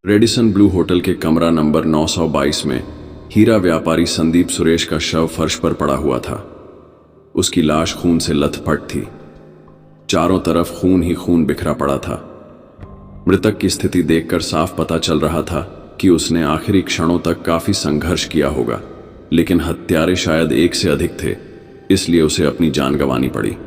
Radisson Blu hotel के कमरा number 922 में हीरा व्यापारी संदीप सुरेश का शव फर्श पर पड़ा हुआ था। उसकी लाश खून से लथपथ थी। चारों तरफ खून ही खून बिखरा पड़ा था। मृतक की स्थिति देखकर साफ पता चल रहा था कि उसने आखिरी क्षणों तक काफी संघर्ष किया होगा, लेकिन हत्यारे शायद एक से अधिक थे, इसलिए उसे अपनी जान गंवानी पड़ी।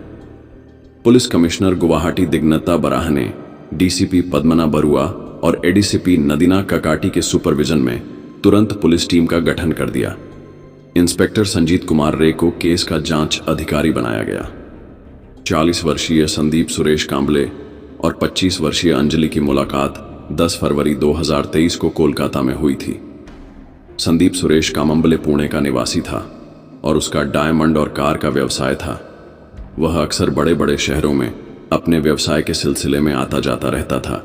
पुलिस कमिश्नर गुवाहाटी दिग्नता बराह ने डीसीपी पद्मना बरुआ और एडीसीपी नदीना ककाटी के सुपरविजन में तुरंत पुलिस टीम का गठन कर दिया। इंस्पेक्टर संजीत कुमार रे को केस का जांच अधिकारी बनाया गया। 40 वर्षीय संदीप सुरेश कांबले और 25 वर्षीय अंजलि की मुलाकात 10 फरवरी 2023 को कोलकाता में हुई थी। संदीप सुरेश कांबले पुणे का निवासी था और उसका डायमंड और कार का व्यवसाय था। वह अक्सर बड़े बड़े शहरों में अपने व्यवसाय के सिलसिले में आता जाता रहता था,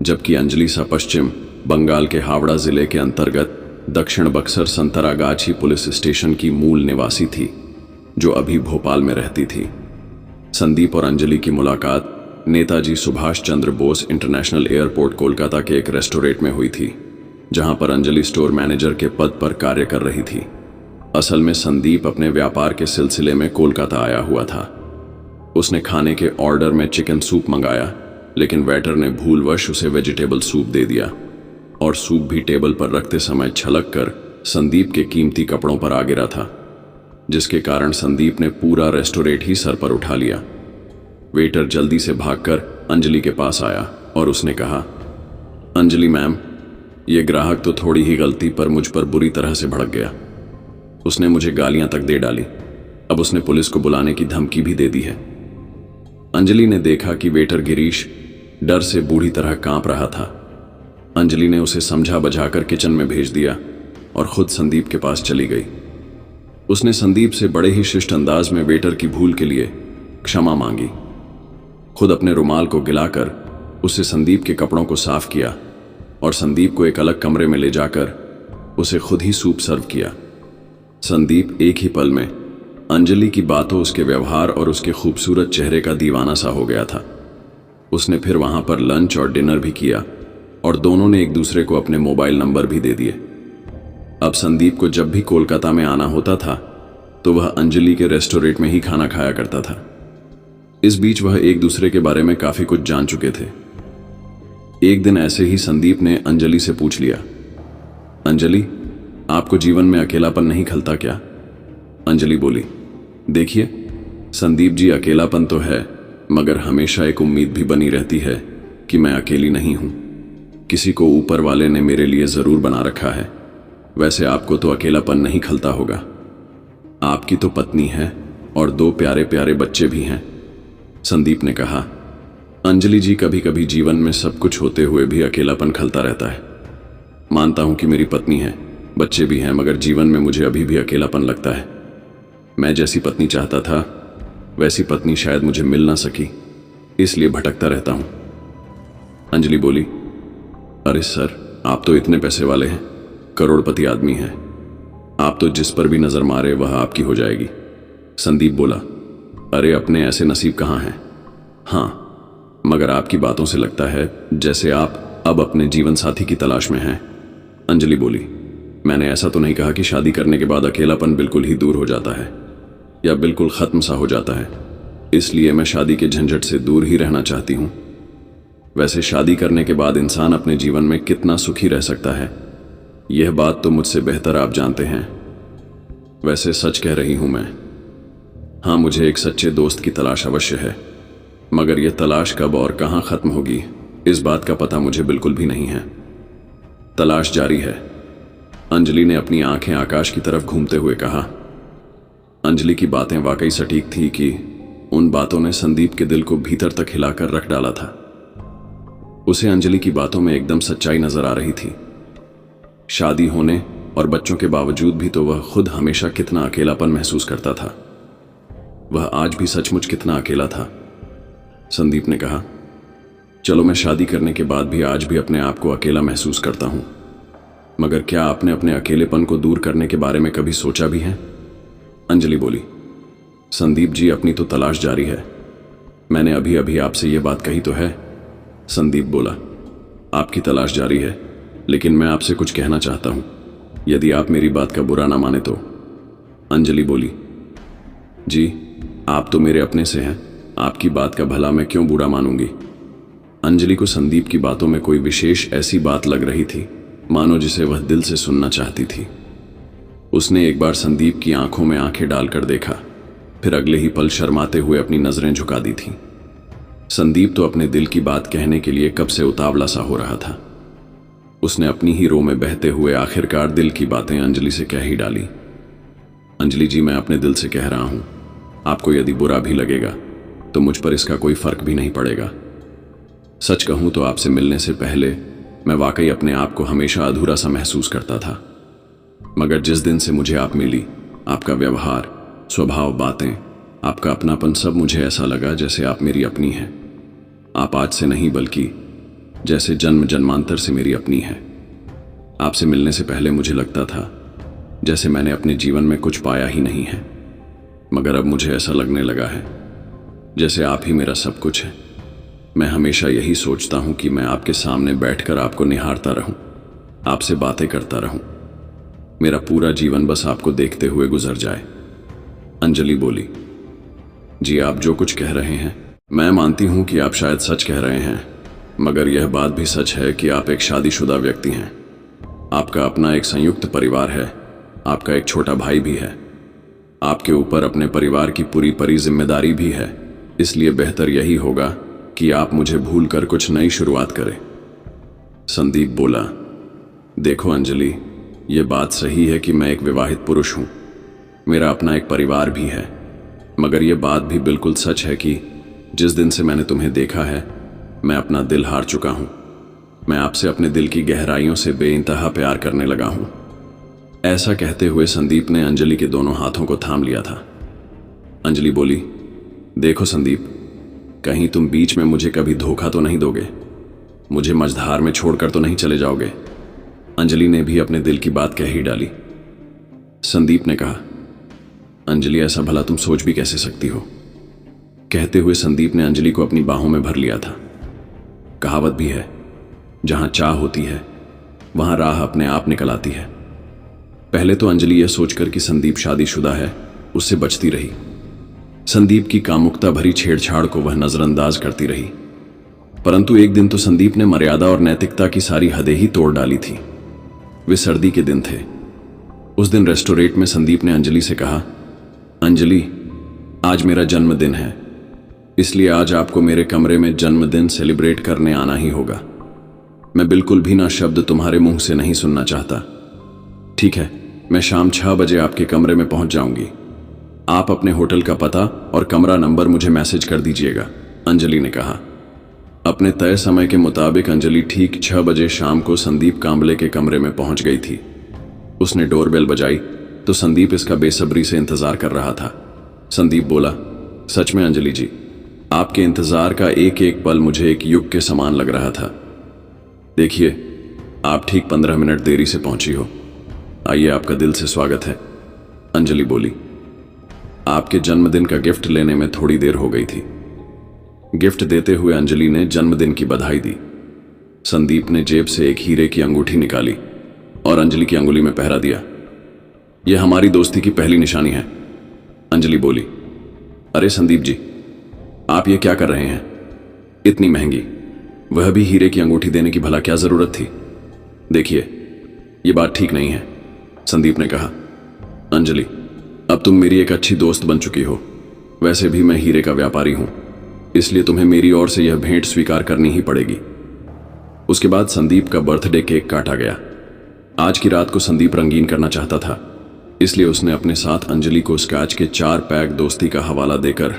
जबकि अंजलि सा पश्चिम बंगाल के हावड़ा जिले के अंतर्गत दक्षिण बक्सर संतरागाछी पुलिस स्टेशन की मूल निवासी थी, जो अभी भोपाल में रहती थी। संदीप और अंजलि की मुलाकात नेताजी सुभाष चंद्र बोस इंटरनेशनल एयरपोर्ट कोलकाता के एक रेस्टोरेंट में हुई थी, जहां पर अंजलि स्टोर मैनेजर के पद पर कार्य कर रही थी। असल में संदीप अपने व्यापार के सिलसिले में कोलकाता आया हुआ था। उसने खाने के ऑर्डर में चिकन सूप मंगाया, लेकिन वेटर ने भूलवश उसे वेजिटेबल सूप दे दिया और सूप भी टेबल पर रखते समय छलक कर संदीप के कीमती कपड़ों पर आ गिरा था, जिसके कारण संदीप ने पूरा रेस्टोरेंट ही सर पर उठा लिया। वेटर जल्दी से भागकर अंजलि के पास आया और उसने कहा, अंजलि मैम, ये ग्राहक तो थोड़ी ही गलती पर मुझ पर बुरी तरह से भड़क गया। उसने मुझे गालियां तक दे डाली। अब उसने पुलिस को बुलाने की धमकी भी दे दी है। अंजलि ने देखा कि वेटर गिरीश डर से बूढ़ी तरह कांप रहा था। अंजलि ने उसे समझा बझाकर किचन में भेज दिया और खुद संदीप के पास चली गई। उसने संदीप से बड़े ही शिष्ट अंदाज में वेटर की भूल के लिए क्षमा मांगी। खुद अपने रुमाल को गिलाकर उसे संदीप के कपड़ों को साफ किया और संदीप को एक अलग कमरे में ले जाकर उसे खुद ही सूप सर्व किया। संदीप एक ही पल में अंजलि की बातों, उसके व्यवहार और उसके खूबसूरत चेहरे का दीवाना सा हो गया था। उसने फिर वहां पर लंच और डिनर भी किया और दोनों ने एक दूसरे को अपने मोबाइल नंबर भी दे दिए। अब संदीप को जब भी कोलकाता में आना होता था तो वह अंजलि के रेस्टोरेंट में ही खाना खाया करता था। इस बीच वह एक दूसरे के बारे में काफी कुछ जान चुके थे। एक दिन ऐसे ही संदीप ने अंजलि से पूछ लिया, अंजलि, आपको जीवन में अकेलापन नहीं खलता क्या? अंजलि बोली, देखिए संदीप जी, अकेलापन तो है, मगर हमेशा एक उम्मीद भी बनी रहती है कि मैं अकेली नहीं हूं। किसी को ऊपर वाले ने मेरे लिए जरूर बना रखा है। वैसे आपको तो अकेलापन नहीं खलता होगा। आपकी तो पत्नी है और 2 प्यारे प्यारे बच्चे भी हैं। संदीप ने कहा, अंजलि जी, कभी कभी जीवन में सब कुछ होते हुए भी अकेलापन खलता रहता है। मानता हूं कि मेरी पत्नी है, बच्चे भी हैं, मगर जीवन में मुझे अभी भी अकेलापन लगता है। मैं जैसी पत्नी चाहता था वैसी पत्नी शायद मुझे मिल ना सकी, इसलिए भटकता रहता हूं। अंजलि बोली, अरे सर, आप तो इतने पैसे वाले हैं, करोड़पति आदमी हैं। आप तो जिस पर भी नजर मारे वह आपकी हो जाएगी। संदीप बोला, अरे अपने ऐसे नसीब कहाँ हैं। हाँ, मगर आपकी बातों से लगता है जैसे आप अब अपने जीवन साथी की तलाश में हैं। अंजलि बोली, मैंने ऐसा तो नहीं कहा कि शादी करने के बाद अकेलापन बिल्कुल ही दूर हो जाता है या बिल्कुल खत्म सा हो जाता है, इसलिए मैं शादी के झंझट से दूर ही रहना चाहती हूं। वैसे शादी करने के बाद इंसान अपने जीवन में कितना सुखी रह सकता है, यह बात तो मुझसे बेहतर आप जानते हैं। वैसे सच कह रही हूं मैं। हाँ, मुझे एक सच्चे दोस्त की तलाश अवश्य है, मगर यह तलाश कब और कहां खत्म होगी इस बात का पता मुझे बिल्कुल भी नहीं है। तलाश जारी है। अंजलि ने अपनी आंखें आकाश की तरफ घूमते हुए कहा। अंजलि की बातें वाकई सटीक थी कि उन बातों ने संदीप के दिल को भीतर तक हिलाकर रख डाला था। उसे अंजलि की बातों में एकदम सच्चाई नजर आ रही थी। शादी होने और बच्चों के बावजूद भी तो वह खुद हमेशा कितना अकेलापन महसूस करता था। वह आज भी सचमुच कितना अकेला था। संदीप ने कहा, चलो मैं शादी करने के बाद भी आज भी अपने आप को अकेला महसूस करता हूं, मगर क्या आपने अपने अकेलेपन को दूर करने के बारे में कभी सोचा भी है? अंजलि बोली, संदीप जी, अपनी तो तलाश जारी है। मैंने अभी अभी आपसे ये बात कही तो है। संदीप बोला, आपकी तलाश जारी है, लेकिन मैं आपसे कुछ कहना चाहता हूं, यदि आप मेरी बात का बुरा ना माने तो। अंजलि बोली, जी, आप तो मेरे अपने से हैं, आपकी बात का भला मैं क्यों बुरा मानूंगी। अंजलि को संदीप की बातों में कोई विशेष ऐसी बात लग रही थी मानो जिसे वह दिल से सुनना चाहती थी। उसने एक बार संदीप की आंखों में आंखें डालकर देखा, फिर अगले ही पल शर्माते हुए अपनी नजरें झुका दी थीं। संदीप तो अपने दिल की बात कहने के लिए कब से उतावला सा हो रहा था। उसने अपनी ही रो में बहते हुए आखिरकार दिल की बातें अंजलि से कह ही डाली। अंजलि जी, मैं अपने दिल से कह रहा हूं, आपको यदि बुरा भी लगेगा तो मुझ पर इसका कोई फर्क भी नहीं पड़ेगा। सच कहूं तो आपसे मिलने से पहले मैं वाकई अपने आप को हमेशा अधूरा सा महसूस करता था, मगर जिस दिन से मुझे आप मिली, आपका व्यवहार, स्वभाव, बातें, आपका अपनापन, सब मुझे ऐसा लगा जैसे आप मेरी अपनी हैं। आप आज से नहीं बल्कि जैसे जन्म जन्मांतर से मेरी अपनी है। आपसे मिलने से पहले मुझे लगता था जैसे मैंने अपने जीवन में कुछ पाया ही नहीं है, मगर अब मुझे ऐसा लगने लगा है जैसे आप ही मेरा सब कुछ है। मैं हमेशा यही सोचता हूं कि मैं आपके सामने बैठकर आपको निहारता रहूं, आपसे बातें करता रहूं, मेरा पूरा जीवन बस आपको देखते हुए गुजर जाए। अंजलि बोली, जी, आप जो कुछ कह रहे हैं मैं मानती हूं कि आप शायद सच कह रहे हैं, मगर यह बात भी सच है कि आप एक शादीशुदा व्यक्ति हैं। आपका अपना एक संयुक्त परिवार है, आपका एक छोटा भाई भी है, आपके ऊपर अपने परिवार की पूरी जिम्मेदारी भी है। इसलिए बेहतर यही होगा कि आप मुझे भूलकर कुछ नई शुरुआत करें। संदीप बोला, देखो अंजलि, ये बात सही है कि मैं एक विवाहित पुरुष हूं, मेरा अपना एक परिवार भी है, मगर यह बात भी बिल्कुल सच है कि जिस दिन से मैंने तुम्हें देखा है मैं अपना दिल हार चुका हूं। मैं आपसे अपने दिल की गहराइयों से बेइंतहा प्यार करने लगा हूं। ऐसा कहते हुए संदीप ने अंजलि के दोनों हाथों को थाम लिया था। अंजलि बोली, देखो संदीप, कहीं तुम बीच में मुझे कभी धोखा तो नहीं दोगे, मुझे मझधार में छोड़कर तो नहीं चले जाओगे। अंजलि ने भी अपने दिल की बात कह ही डाली। संदीप ने कहा, अंजलि, ऐसा भला तुम सोच भी कैसे सकती हो। कहते हुए संदीप ने अंजलि को अपनी बाहों में भर लिया था। कहावत भी है, जहां चाह होती है वहां राह अपने आप निकल आती है। पहले तो अंजलि यह सोचकर कि संदीप शादीशुदा है उससे बचती रही। संदीप की कामुकता भरी छेड़छाड़ को वह नजरअंदाज करती रही, परंतु एक दिन तो संदीप ने मर्यादा और नैतिकता की सारी हदें ही तोड़ डाली थी। वे सर्दी के दिन थे। उस दिन रेस्टोरेंट में संदीप ने अंजलि से कहा, अंजलि, आज मेरा जन्मदिन है, इसलिए आज आपको मेरे कमरे में जन्मदिन सेलिब्रेट करने आना ही होगा। मैं बिल्कुल भी ना शब्द तुम्हारे मुंह से नहीं सुनना चाहता। ठीक है, मैं शाम 6 बजे आपके कमरे में पहुंच जाऊंगी। आप अपने होटल का पता और कमरा नंबर मुझे मैसेज कर दीजिएगा, अंजलि ने कहा। अपने तय समय के मुताबिक अंजलि ठीक 6 बजे शाम को संदीप कांबले के कमरे में पहुंच गई थी। उसने डोरबेल बजाई तो संदीप इसका बेसब्री से इंतजार कर रहा था। संदीप बोला, सच में अंजलि जी, आपके इंतजार का एक एक पल मुझे एक युग के समान लग रहा था। देखिए, आप ठीक 15 मिनट देरी से पहुंची हो। आइए, आपका दिल से स्वागत है, अंजलि बोली। आपके जन्मदिन का गिफ्ट लेने में थोड़ी देर हो गई थी। गिफ्ट देते हुए अंजलि ने जन्मदिन की बधाई दी। संदीप ने जेब से एक हीरे की अंगूठी निकाली और अंजलि की अंगुली में पहरा दिया। यह हमारी दोस्ती की पहली निशानी है, अंजलि बोली। अरे संदीप जी, आप ये क्या कर रहे हैं? इतनी महंगी, वह भी हीरे की अंगूठी देने की भला क्या जरूरत थी? देखिए, ये बात ठीक नहीं है, संदीप ने कहा। अंजलि, अब तुम मेरी एक अच्छी दोस्त बन चुकी हो। वैसे भी मैं हीरे का व्यापारी हूं, इसलिए तुम्हें मेरी ओर से यह भेंट स्वीकार करनी ही पड़ेगी। उसके बाद संदीप का बर्थडे केक काटा गया। आज की रात को संदीप रंगीन करना चाहता था, इसलिए उसने अपने साथ अंजलि को स्कॉच के 4 पैक दोस्ती का हवाला देकर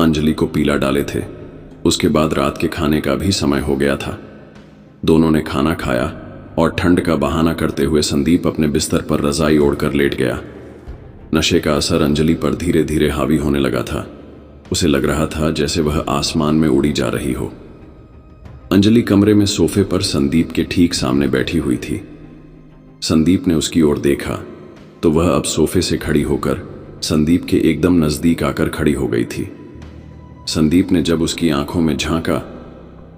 अंजलि को पीला डाले थे। उसके बाद रात के खाने का भी समय हो गया था। दोनों ने खाना खाया और ठंड का बहाना करते हुए संदीप अपने बिस्तर पर रजाई ओढ़कर लेट गया। नशे का असर अंजलि पर धीरे धीरे हावी होने लगा था। उसे लग रहा था जैसे वह आसमान में उड़ी जा रही हो। अंजलि कमरे में सोफे पर संदीप के ठीक सामने बैठी हुई थी। संदीप ने उसकी ओर देखा तो वह अब सोफे से खड़ी होकर संदीप के एकदम नजदीक आकर खड़ी हो गई थी। संदीप ने जब उसकी आंखों में झांका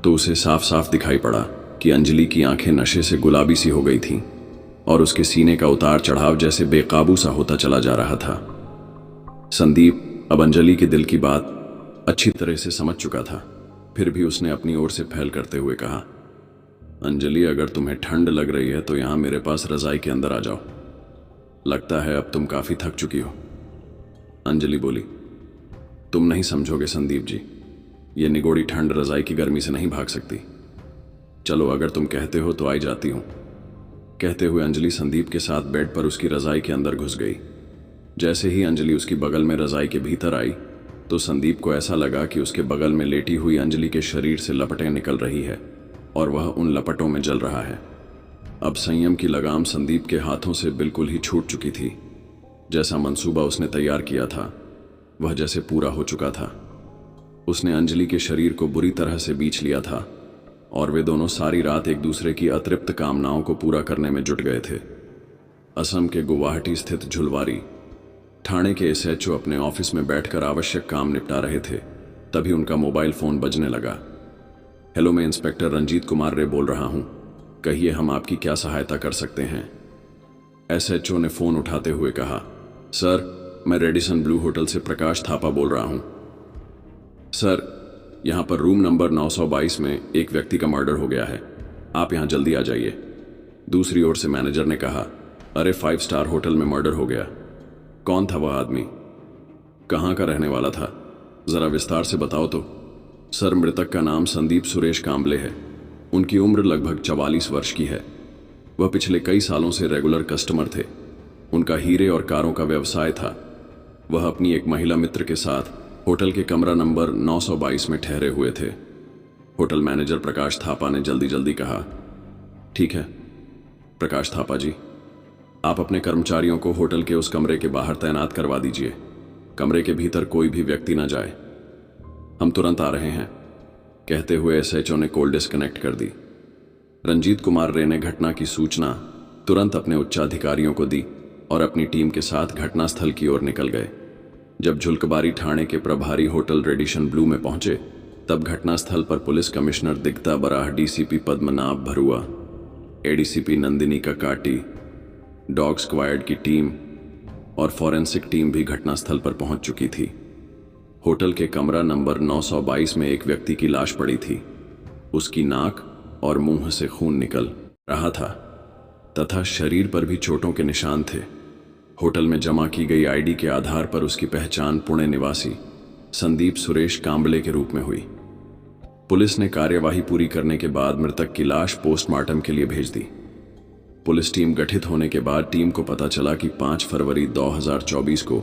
तो उसे साफ साफ दिखाई पड़ा कि अंजलि की आंखें नशे से गुलाबी सी हो गई थीं और उसके सीने का उतार चढ़ाव जैसे बेकाबू सा होता चला जा रहा था। संदीप अब अंजलि के दिल की बात अच्छी तरह से समझ चुका था, फिर भी उसने अपनी ओर से पहल करते हुए कहा, अंजलि, अगर तुम्हें ठंड लग रही है तो यहां मेरे पास रजाई के अंदर आ जाओ। लगता है अब तुम काफी थक चुकी हो। अंजलि बोली, तुम नहीं समझोगे संदीप जी, ये निगोड़ी ठंड रजाई की गर्मी से नहीं भाग सकती। चलो, अगर तुम कहते हो तो आई जाती हूं। कहते हुए अंजलि संदीप के साथ बेड पर उसकी रजाई के अंदर घुस गई। जैसे ही अंजलि उसकी बगल में रजाई के भीतर आई तो संदीप को ऐसा लगा कि उसके बगल में लेटी हुई अंजलि के शरीर से लपटें निकल रही है और वह उन लपटों में जल रहा है। अब संयम की लगाम संदीप के हाथों से बिल्कुल ही छूट चुकी थी। जैसा मंसूबा उसने तैयार किया था वह जैसे पूरा हो चुका था। उसने अंजलि के शरीर को बुरी तरह से बीछ लिया था और वे दोनों सारी रात एक दूसरे की अतृप्त कामनाओं को पूरा करने में जुट गए थे। असम के गुवाहाटी स्थित झुलवारी थाने के एसएचओ अपने ऑफिस में बैठकर आवश्यक काम निपटा रहे थे। तभी उनका मोबाइल फोन बजने लगा। हेलो, मैं इंस्पेक्टर रंजीत कुमार रे बोल रहा हूं। कहिए, हम आपकी क्या सहायता कर सकते हैं? एसएचओ ने फोन उठाते हुए कहा, सर, मैं रेडिसन ब्लू होटल से प्रकाश थापा बोल रहा हूं। सर, यहां पर रूम नंबर 922 में एक व्यक्ति का मर्डर हो गया है, आप यहां जल्दी आ जाइए। दूसरी ओर से मैनेजर ने कहा, अरे 5 स्टार होटल में मर्डर हो गया? कौन था वह आदमी? कहां का रहने वाला था? जरा विस्तार से बताओ तो। सर, मृतक का नाम संदीप सुरेश कांबले है। उनकी उम्र लगभग 44 वर्ष की है। वह पिछले कई सालों से रेगुलर कस्टमर थे। उनका हीरे और कारों का व्यवसाय था। वह अपनी एक महिला मित्र के साथ होटल के कमरा नंबर 922 में ठहरे हुए थे। होटल मैनेजर प्रकाश थापा ने जल्दी जल्दी कहा, ठीक है प्रकाश थापा जी, आप अपने कर्मचारियों को होटल के उस कमरे के बाहर तैनात करवा दीजिए। कमरे के भीतर कोई भी व्यक्ति ना जाए। हम तुरंत आ रहे हैं। कहते हुए एसएचओ ने कॉल डिस्कनेक्ट कर दी। रंजीत कुमार रे ने घटना की सूचना तुरंत अपने उच्चाधिकारियों को दी और अपनी टीम के साथ घटनास्थल की ओर निकल गए। जब झुलकबारी थाने के प्रभारी होटल रेडिशन ब्लू में पहुंचे तब घटनास्थल पर पुलिस कमिश्नर दिग्ता बराह, डीसीपी पद्मनाभ भरुआ, एडीसीपी नंदिनी ककाटी, डॉग स्क्वाड की टीम और फॉरेंसिक टीम भी घटनास्थल पर पहुंच चुकी थी। होटल के कमरा नंबर 922 में एक व्यक्ति की लाश पड़ी थी। उसकी नाक और मुंह से खून निकल रहा था तथा शरीर पर भी चोटों के निशान थे। होटल में जमा की गई आईडी के आधार पर उसकी पहचान पुणे निवासी संदीप सुरेश कांबले के रूप में हुई। पुलिस ने कार्यवाही पूरी करने के बाद मृतक की लाश पोस्टमार्टम के लिए भेज दी। पुलिस टीम गठित होने के बाद टीम को पता चला कि 5 फरवरी 2024 को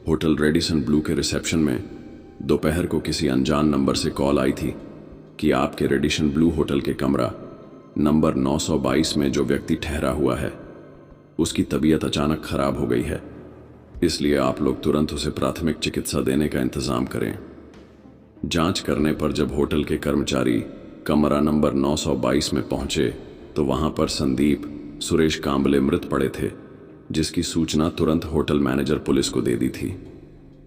होटल रेडिसन ब्लू के रिसेप्शन में दोपहर को किसी अनजान नंबर से कॉल आई थी कि आपके रेडिसन ब्लू होटल के कमरा नंबर 922 में जो व्यक्ति ठहरा हुआ है उसकी तबीयत अचानक खराब हो गई है, इसलिए आप लोग तुरंत उसे प्राथमिक चिकित्सा देने का इंतजाम करें। जांच करने पर जब होटल के कर्मचारी कमरा नंबर 922 में पहुंचे तो वहां पर संदीप सुरेश कांबले मृत पड़े थे, जिसकी सूचना तुरंत होटल मैनेजर पुलिस को दे दी थी।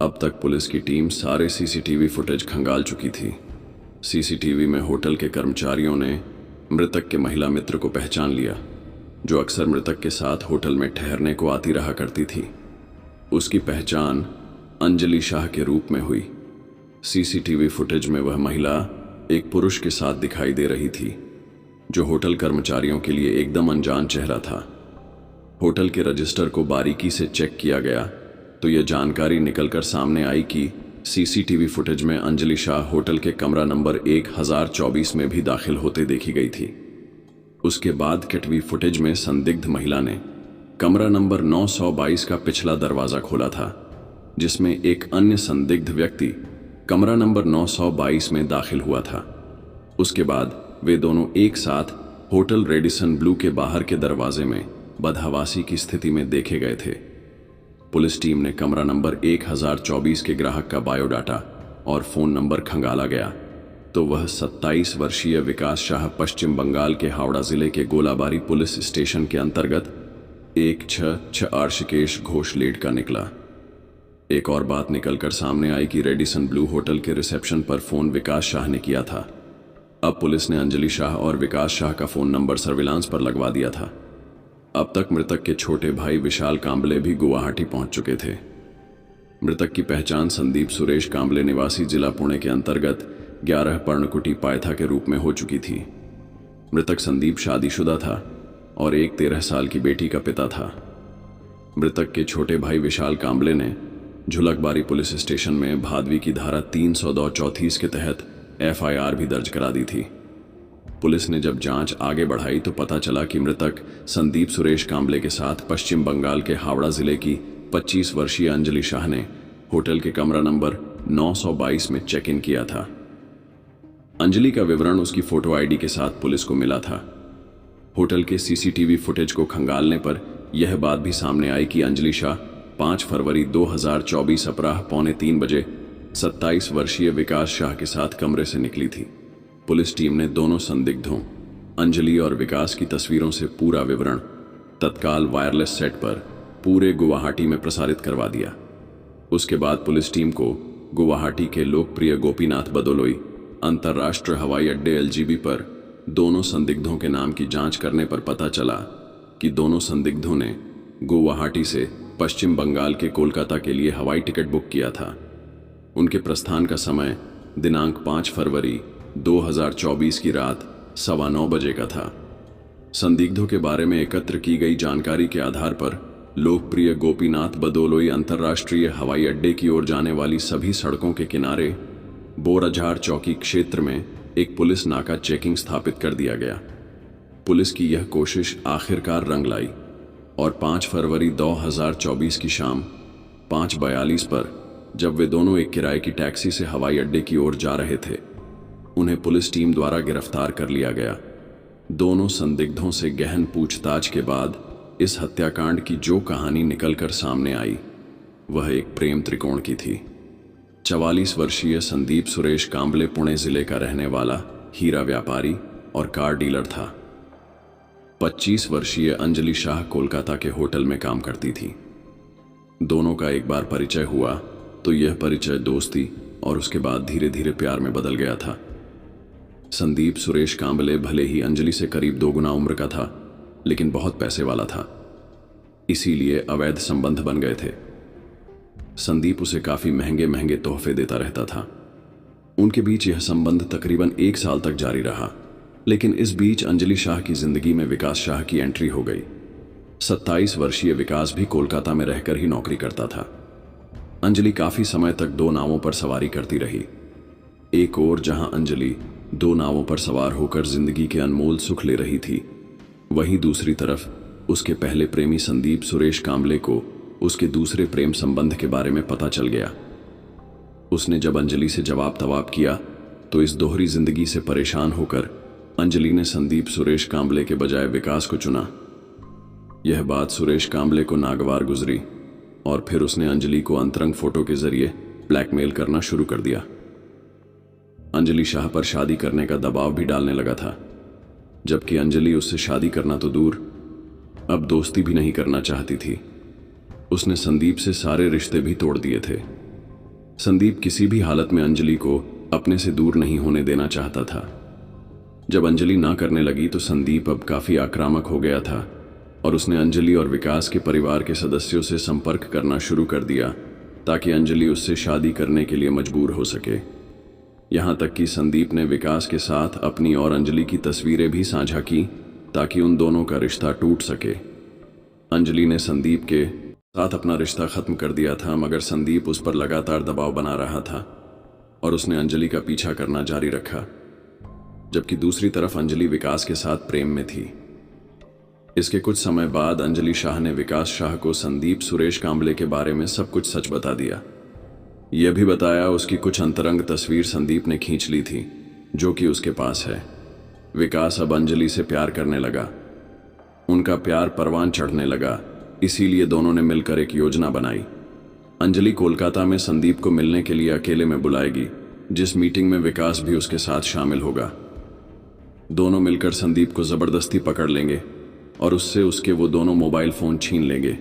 अब तक पुलिस की टीम सारे सीसीटीवी फुटेज खंगाल चुकी थी। सीसीटीवी में होटल के कर्मचारियों ने मृतक के महिला मित्र को पहचान लिया, जो अक्सर मृतक के साथ होटल में ठहरने को आती रहा करती थी। उसकी पहचान अंजलि शाह के रूप में हुई। सीसीटीवी फुटेज में वह महिला एक पुरुष के साथ दिखाई दे रही थी, जो होटल कर्मचारियों के लिए एकदम अनजान चेहरा था। होटल के रजिस्टर को बारीकी से चेक किया गया तो यह जानकारी निकलकर सामने आई कि सीसीटीवी फुटेज में अंजलि शाह होटल के कमरा नंबर 1024 में भी दाखिल होते देखी गई थी। उसके बाद कटवी फुटेज में संदिग्ध महिला ने कमरा नंबर 922 का पिछला दरवाजा खोला था, जिसमें एक अन्य संदिग्ध व्यक्ति कमरा नंबर 922 में दाखिल हुआ था। उसके बाद वे दोनों एक साथ होटल रेडिसन ब्लू के बाहर के दरवाजे में बदहवासी की स्थिति में देखे गए थे। पुलिस टीम ने कमरा नंबर 1024 के ग्राहक का बायोडाटा और फोन नंबर खंगाला गया तो वह 27 वर्षीय विकास शाह पश्चिम बंगाल के हावड़ा जिले के गोलाबारी पुलिस स्टेशन के अंतर्गत 166 ऋषिकेश घोष लेड का निकला। एक और बात निकलकर सामने आई कि रेडिसन ब्लू होटल के रिसेप्शन पर फोन विकास शाह ने किया था। अब पुलिस ने अंजलि शाह और विकास शाह का फोन नंबर सर्विलांस पर लगवा दिया था। अब तक मृतक के छोटे भाई विशाल कांबले भी गुवाहाटी पहुंच चुके थे। मृतक की पहचान संदीप सुरेश कांबले निवासी जिला पुणे के अंतर्गत 11 पर्णकुटी पायथा के रूप में हो चुकी थी। मृतक संदीप शादीशुदा था और एक 13 साल की बेटी का पिता था। मृतक के छोटे भाई विशाल कांबले ने झुलकबारी पुलिस स्टेशन में भादवी की धारा 302 के तहत FIR भी दर्ज करा दी थी। पुलिस ने जब जांच आगे बढ़ाई तो पता चला कि मृतक संदीप सुरेश कांबले के साथ पश्चिम बंगाल के हावड़ा जिले की 25 वर्षीय अंजलि शाह ने होटल के कमरा नंबर 922 में चेक इन किया था। अंजलि का विवरण उसकी फोटो आईडी के साथ पुलिस को मिला था। होटल के CCTV फुटेज को खंगालने पर यह बात भी सामने आई कि अंजलि शाह 5 फरवरी 2024 अपराह 2:45 बजे 27 वर्षीय विकास शाह के साथ कमरे से निकली थी। पुलिस टीम ने दोनों संदिग्धों अंजलि और विकास की तस्वीरों से पूरा विवरण तत्काल वायरलेस सेट पर पूरे गुवाहाटी में प्रसारित करवा दिया। उसके बाद पुलिस टीम को गुवाहाटी के लोकप्रिय गोपीनाथ बदोलोई अंतर्राष्ट्रीय हवाई अड्डे LGB पर दोनों संदिग्धों के नाम की जांच करने पर पता चला कि दोनों संदिग्धों ने गुवाहाटी से पश्चिम बंगाल के कोलकाता के लिए हवाई टिकट बुक किया था। उनके प्रस्थान का समय दिनांक 5 फरवरी 2024 की रात 9:15 बजे का था। संदिग्धों के बारे में एकत्र की गई जानकारी के आधार पर लोकप्रिय गोपीनाथ बदोलोई अंतर्राष्ट्रीय हवाई अड्डे की ओर जाने वाली सभी सड़कों के किनारे बोराझाड़ चौकी क्षेत्र में एक पुलिस नाका चेकिंग स्थापित कर दिया गया। पुलिस की यह कोशिश आखिरकार रंग लाई और 5 फरवरी 2024 की शाम 5:42 पर जब वे दोनों एक किराए की टैक्सी से हवाई अड्डे की ओर जा रहे थे, उन्हें पुलिस टीम द्वारा गिरफ्तार कर लिया गया। दोनों संदिग्धों से गहन पूछताछ के बाद इस हत्याकांड की जो कहानी निकलकर सामने आई वह एक प्रेम त्रिकोण की थी। 44 वर्षीय संदीप सुरेश कांबले पुणे जिले का रहने वाला हीरा व्यापारी और कार डीलर था। 25 वर्षीय अंजलि शाह कोलकाता के होटल में काम करती थी। दोनों का एक बार परिचय हुआ तो यह परिचय दोस्ती और उसके बाद धीरे धीरे प्यार में बदल गया था। संदीप सुरेश कांबले भले ही अंजलि से करीब 2 गुना उम्र का था, लेकिन बहुत पैसे वाला था, इसीलिए अवैध संबंध बन गए थे। संदीप उसे काफी महंगे महंगे तोहफे देता रहता था। उनके बीच यह संबंध तकरीबन 1 साल तक जारी रहा, लेकिन इस बीच अंजलि शाह की जिंदगी में विकास शाह की एंट्री हो गई। 27 वर्षीय विकास भी कोलकाता में रहकर ही नौकरी करता था। अंजलि काफी समय तक 2 नावों पर सवारी करती रही। एक ओर जहां अंजलि 2 नावों पर सवार होकर जिंदगी के अनमोल सुख ले रही थी, वहीं दूसरी तरफ उसके पहले प्रेमी संदीप सुरेश कांबले को उसके दूसरे प्रेम संबंध के बारे में पता चल गया। उसने जब अंजलि से जवाब तवाब किया तो इस दोहरी जिंदगी से परेशान होकर अंजलि ने संदीप सुरेश कांबले के बजाय विकास को चुना। यह बात सुरेश कांबले को नागवार गुजरी और फिर उसने अंजलि को अंतरंग फोटो के जरिए ब्लैकमेल करना शुरू कर दिया। अंजलि शाह पर शादी करने का दबाव भी डालने लगा था, जबकि अंजलि उससे शादी करना तो दूर, अब दोस्ती भी नहीं करना चाहती थी। उसने संदीप से सारे रिश्ते भी तोड़ दिए थे। संदीप किसी भी हालत में अंजलि को अपने से दूर नहीं होने देना चाहता था। जब अंजलि ना करने लगी तो संदीप अब काफी आक्रामक हो गया था और उसने अंजलि और विकास के परिवार के सदस्यों से संपर्क करना शुरू कर दिया ताकि अंजलि उससे शादी करने के लिए मजबूर हो सके। यहां तक कि संदीप ने विकास के साथ अपनी और अंजलि की तस्वीरें भी साझा की ताकि उन दोनों का रिश्ता टूट सके। अंजलि ने संदीप के साथ अपना रिश्ता खत्म कर दिया था, मगर संदीप उस पर लगातार दबाव बना रहा था और उसने अंजलि का पीछा करना जारी रखा, जबकि दूसरी तरफ अंजलि विकास के साथ प्रेम में थी। इसके कुछ समय बाद अंजलि शाह ने विकास शाह को संदीप सुरेश कांबले के बारे में सब कुछ सच बता दिया। यह भी बताया उसकी कुछ अंतरंग तस्वीर संदीप ने खींच ली थी जो कि उसके पास है। विकास अब अंजलि से प्यार करने लगा। उनका प्यार परवान चढ़ने लगा, इसीलिए दोनों ने मिलकर एक योजना बनाई। अंजलि कोलकाता में संदीप को मिलने के लिए अकेले में बुलाएगी, जिस मीटिंग में विकास भी उसके साथ शामिल होगा। दोनों मिलकर संदीप को जबरदस्ती पकड़ लेंगे और उससे उसके वो दोनों मोबाइल फोन छीन लेंगे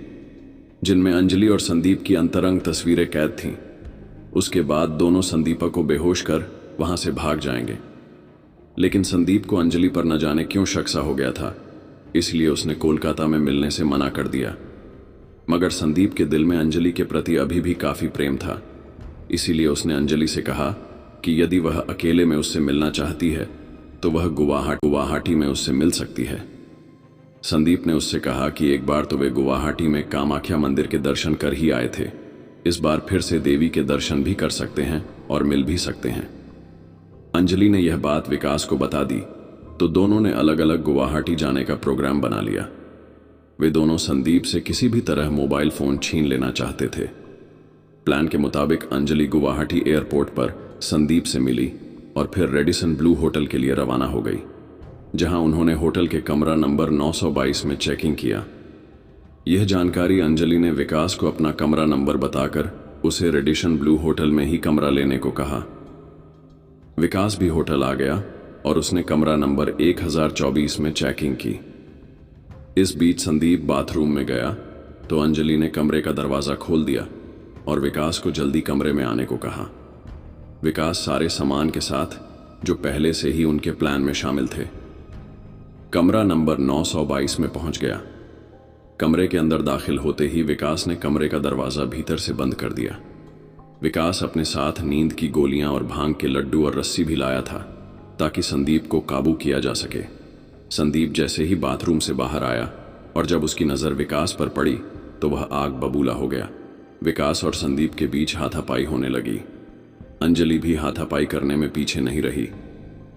जिनमें अंजलि और संदीप की अंतरंग तस्वीरें कैद थीं। उसके बाद दोनों संदीपा को बेहोश कर वहां से भाग जाएंगे। लेकिन संदीप को अंजलि पर न जाने क्यों शक सा हो गया था, इसलिए उसने कोलकाता में मिलने से मना कर दिया। मगर संदीप के दिल में अंजलि के प्रति अभी भी काफी प्रेम था, इसीलिए उसने अंजलि से कहा कि यदि वह अकेले में उससे मिलना चाहती है तो वह गुवाहाटी में उससे मिल सकती है। संदीप ने उससे कहा कि एक बार तो वे गुवाहाटी में कामाख्या मंदिर के दर्शन कर ही आए थे, इस बार फिर से देवी के दर्शन भी कर सकते हैं और मिल भी सकते हैं। अंजलि ने यह बात विकास को बता दी तो दोनों ने अलग अलग गुवाहाटी जाने का प्रोग्राम बना लिया। वे दोनों संदीप से किसी भी तरह मोबाइल फोन छीन लेना चाहते थे। प्लान के मुताबिक अंजलि गुवाहाटी एयरपोर्ट पर संदीप से मिली और फिर रेडिसन ब्लू होटल के लिए रवाना हो गई, जहां उन्होंने होटल के कमरा नंबर 922 में चेकिंग किया। यह जानकारी अंजलि ने विकास को अपना कमरा नंबर बताकर उसे रेडिसन ब्लू होटल में ही कमरा लेने को कहा। विकास भी होटल आ गया और उसने कमरा नंबर 1024 में चेकिंग की। इस बीच संदीप बाथरूम में गया तो अंजलि ने कमरे का दरवाजा खोल दिया और विकास को जल्दी कमरे में आने को कहा। विकास सारे सामान के साथ, जो पहले से ही उनके प्लान में शामिल थे, कमरा नंबर 922 में पहुंच गया। कमरे के अंदर दाखिल होते ही विकास ने कमरे का दरवाजा भीतर से बंद कर दिया। विकास अपने साथ नींद की गोलियां और भांग के लड्डू और रस्सी भी लाया था ताकि संदीप को काबू किया जा सके। संदीप जैसे ही बाथरूम से बाहर आया और जब उसकी नजर विकास पर पड़ी तो वह आग बबूला हो गया। विकास और संदीप के बीच हाथापाई होने लगी। अंजलि भी हाथापाई करने में पीछे नहीं रही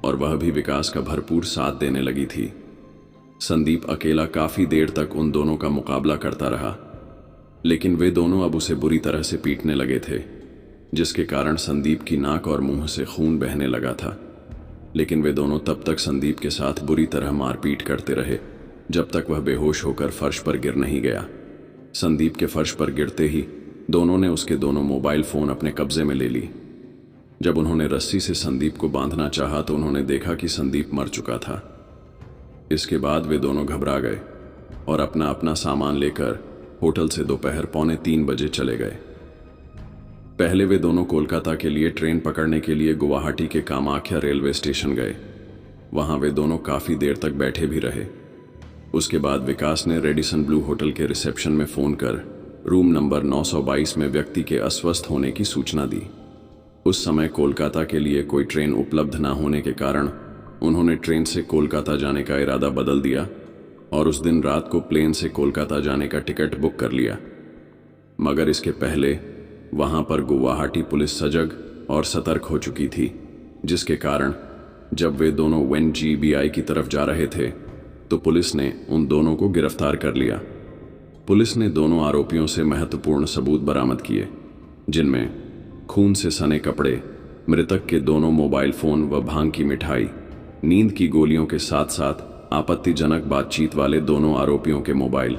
और वह भी विकास का भरपूर साथ देने लगी थी। संदीप अकेला काफी देर तक उन दोनों का मुकाबला करता रहा, लेकिन वे दोनों अब उसे बुरी तरह से पीटने लगे थे, जिसके कारण संदीप की नाक और मुंह से खून बहने लगा था। लेकिन वे दोनों तब तक संदीप के साथ बुरी तरह मारपीट करते रहे जब तक वह बेहोश होकर फर्श पर गिर नहीं गया। संदीप के फर्श पर गिरते ही दोनों ने उसके दोनों मोबाइल फोन अपने कब्जे में ले ली। जब उन्होंने रस्सी से संदीप को बांधना चाहा तो उन्होंने देखा कि संदीप मर चुका था। इसके बाद वे दोनों घबरा गए और अपना अपना सामान लेकर होटल से दोपहर 2:45 बजे चले गए। पहले वे दोनों कोलकाता के लिए ट्रेन पकड़ने के लिए गुवाहाटी के कामाख्या रेलवे स्टेशन गए। वहां वे दोनों काफी देर तक बैठे भी रहे। उसके बाद विकास ने रेडिसन ब्लू होटल के रिसेप्शन में फोन कर रूम नंबर 922 में व्यक्ति के अस्वस्थ होने की सूचना दी। उस समय कोलकाता के लिए कोई ट्रेन उपलब्ध न होने के कारण उन्होंने ट्रेन से कोलकाता जाने का इरादा बदल दिया और उस दिन रात को प्लेन से कोलकाता जाने का टिकट बुक कर लिया। मगर इसके पहले वहां पर गुवाहाटी पुलिस सजग और सतर्क हो चुकी थी, जिसके कारण जब वे दोनों NGBI की तरफ जा रहे थे तो पुलिस ने उन दोनों को गिरफ्तार कर लिया। पुलिस ने दोनों आरोपियों से महत्वपूर्ण सबूत बरामद किए, जिनमें खून से सने कपड़े, मृतक के दोनों मोबाइल फोन व भांग की मिठाई, नींद की गोलियों के साथ साथ आपत्तिजनक बातचीत वाले दोनों आरोपियों के मोबाइल।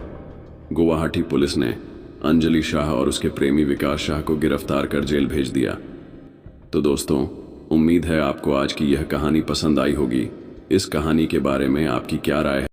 गुवाहाटी पुलिस ने अंजलि शाह और उसके प्रेमी विकास शाह को गिरफ्तार कर जेल भेज दिया। तो दोस्तों, उम्मीद है आपको आज की यह कहानी पसंद आई होगी। इस कहानी के बारे में आपकी क्या राय है?